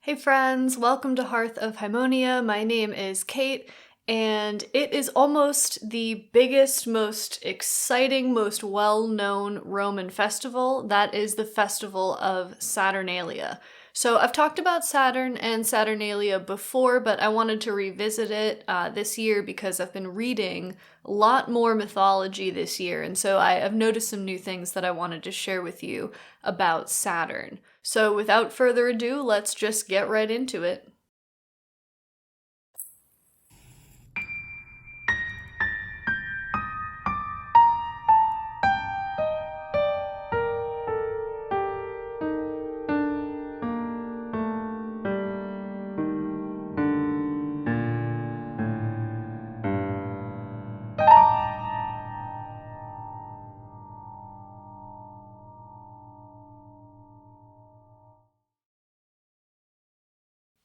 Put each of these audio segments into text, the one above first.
Hey friends, welcome to Hearth of Haemonia. My name is Kate, and it is almost the biggest, most exciting, most well-known Roman festival. That is the festival of Saturnalia. So I've talked about Saturn and Saturnalia before, but I wanted to revisit it this year because I've been reading a lot more mythology this year, and so I've noticed some new things that I wanted to share with you about Saturn. So without further ado, let's just get right into it.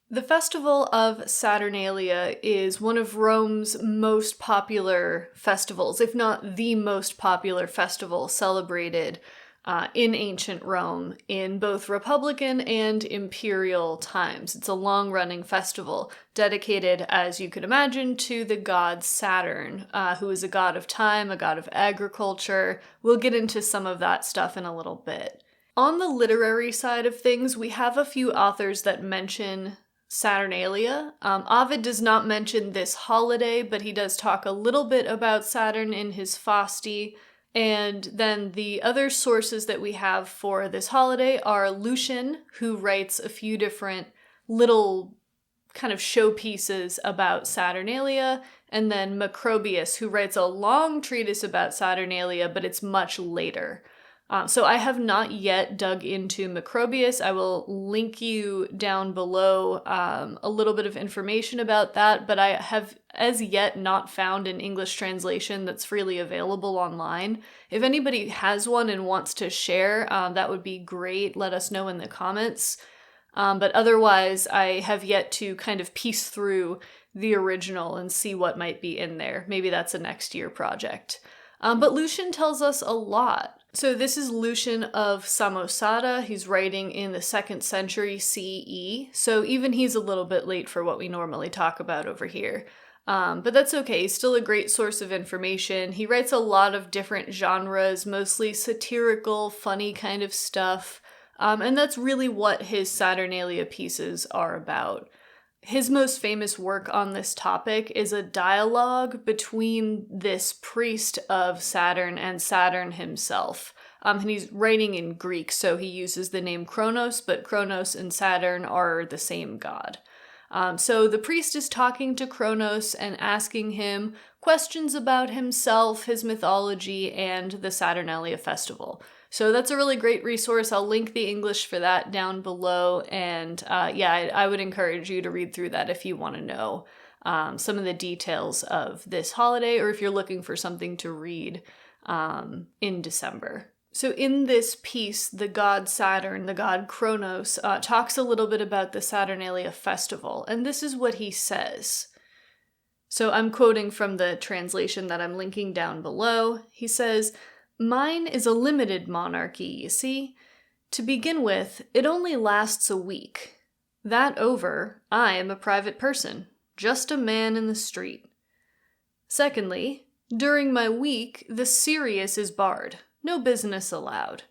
The festival of Saturnalia is one of Rome's most popular festivals, if not the most popular festival celebrated in ancient Rome in both Republican and imperial times. It's a long-running festival dedicated, as you could imagine, to the god Saturn, who is a god of time, a god of agriculture. We'll get into some of that stuff in a little bit. On the literary side of things, we have a few authors that mention Saturnalia. Ovid does not mention this holiday, but he does talk a little bit about Saturn in his Fasti. And then the other sources that we have for this holiday are Lucian, who writes a few different little kind of showpieces about Saturnalia, and then Macrobius, who writes a long treatise about Saturnalia, but it's much later. So I have not yet dug into Macrobius. I will link you down below a little bit of information about that, but I have as yet not found an English translation that's freely available online. If anybody has one and wants to share, that would be great. Let us know in the comments. But otherwise, I have yet to kind of piece through the original and see what might be in there. Maybe that's a next year project. But Lucian tells us a lot. So this is Lucian of Samosata. He's writing in the 2nd century CE, so even he's a little bit late for what we normally talk about over here. But that's okay, he's still a great source of information. He writes a lot of different genres, mostly satirical, funny kind of stuff, and that's really what his Saturnalia pieces are about. His most famous work on this topic is a dialogue between this priest of Saturn and Saturn himself. And he's writing in Greek, so he uses the name Kronos, but Kronos and Saturn are the same god. So the priest is talking to Kronos and asking him questions about himself, his mythology, and the Saturnalia festival. So that's a really great resource. I'll link the English for that down below. And I would encourage you to read through that if you want to know some of the details of this holiday, or if you're looking for something to read in December. So in this piece, the god Saturn, the god Kronos, talks a little bit about the Saturnalia festival. And this is what he says. So I'm quoting from the translation that I'm linking down below. He says, "Mine is a limited monarchy, you see. To begin with, it only lasts a week. That over, I am a private person, just a man in the street. Secondly, during my week, the serious is barred, no business allowed.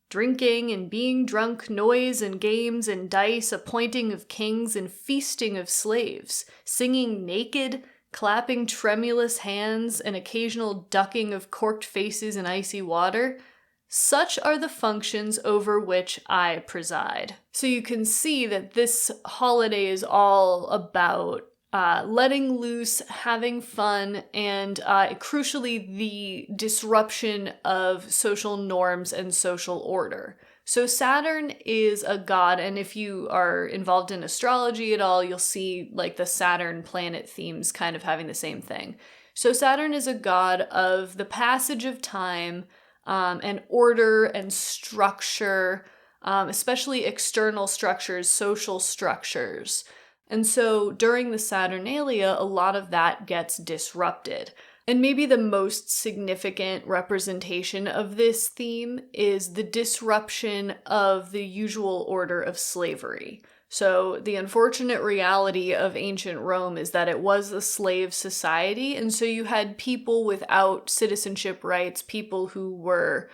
Drinking and being drunk, noise and games and dice, appointing of kings and feasting of slaves, singing naked, clapping tremulous hands, and occasional ducking of corked faces in icy water. Such are the functions over which I preside." So you can see that this holiday is all about letting loose, having fun, and crucially the disruption of social norms and social order. So Saturn is a god, and if you are involved in astrology at all, you'll see like the Saturn planet themes kind of having the same thing. So Saturn is a god of the passage of time and order and structure, especially external structures, social structures. And so during the Saturnalia, a lot of that gets disrupted. And maybe the most significant representation of this theme is the disruption of the usual order of slavery. So the unfortunate reality of ancient Rome is that it was a slave society, and so you had people without citizenship rights, people who were,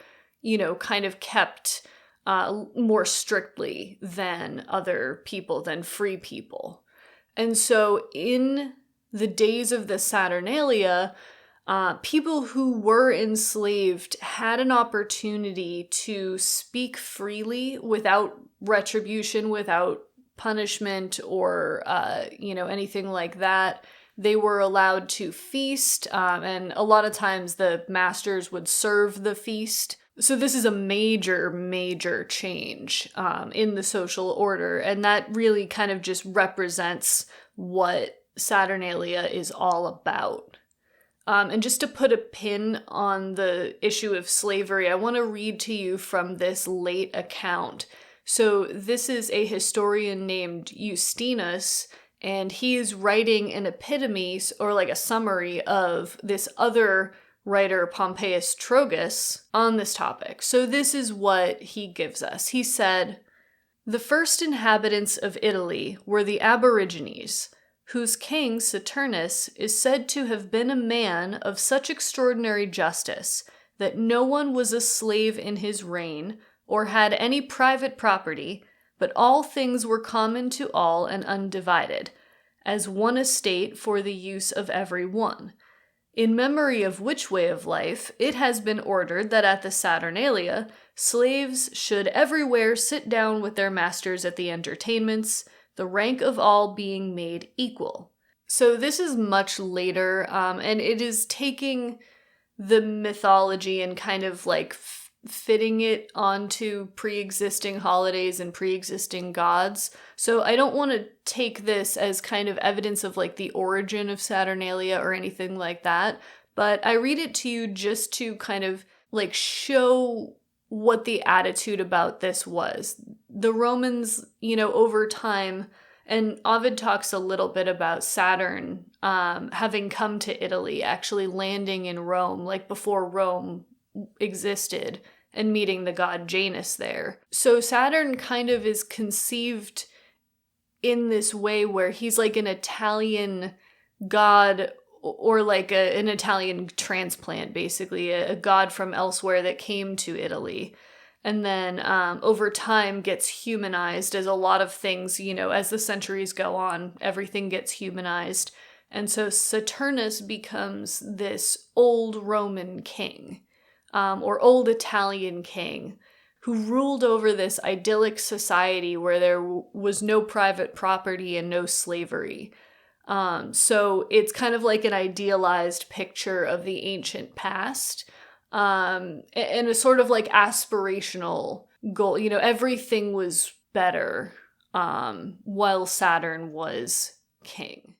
kind of kept more strictly than other people, than free people. And so in the days of the Saturnalia, people who were enslaved had an opportunity to speak freely without retribution, without punishment, or anything like that. They were allowed to feast, and a lot of times the masters would serve the feast. So this is a major, major change in the social order, and that really kind of just represents what Saturnalia is all about. And just to put a pin on the issue of slavery, I want to read to you from this late account. So this is a historian named Justinus, and he is writing an epitome, or like a summary of this other writer, Pompeius Trogus, on this topic. So this is what he gives us. He said, "The first inhabitants of Italy were the Aborigines, whose king, Saturnus, is said to have been a man of such extraordinary justice that no one was a slave in his reign, or had any private property, but all things were common to all and undivided, as one estate for the use of every one. In memory of which way of life, it has been ordered that at the Saturnalia, slaves should everywhere sit down with their masters at the entertainments, the rank of all being made equal." So this is much later, and it is taking the mythology and kind of like fitting it onto pre-existing holidays and pre-existing gods. So I don't want to take this as kind of evidence of like the origin of Saturnalia or anything like that, but I read it to you just to kind of like show what the attitude about this was. The Romans, over time, and Ovid talks a little bit about Saturn having come to Italy, actually landing in Rome, like before Rome existed, and meeting the god Janus there. So Saturn kind of is conceived in this way where he's like an Italian god, or like an Italian transplant, basically, a god from elsewhere that came to Italy. And then over time gets humanized, as a lot of things, as the centuries go on, everything gets humanized. And so Saturnus becomes this old Roman king, or old Italian king, who ruled over this idyllic society where there was no private property and no slavery. So it's kind of like an idealized picture of the ancient past, and a sort of like aspirational goal. Everything was better while Saturn was king.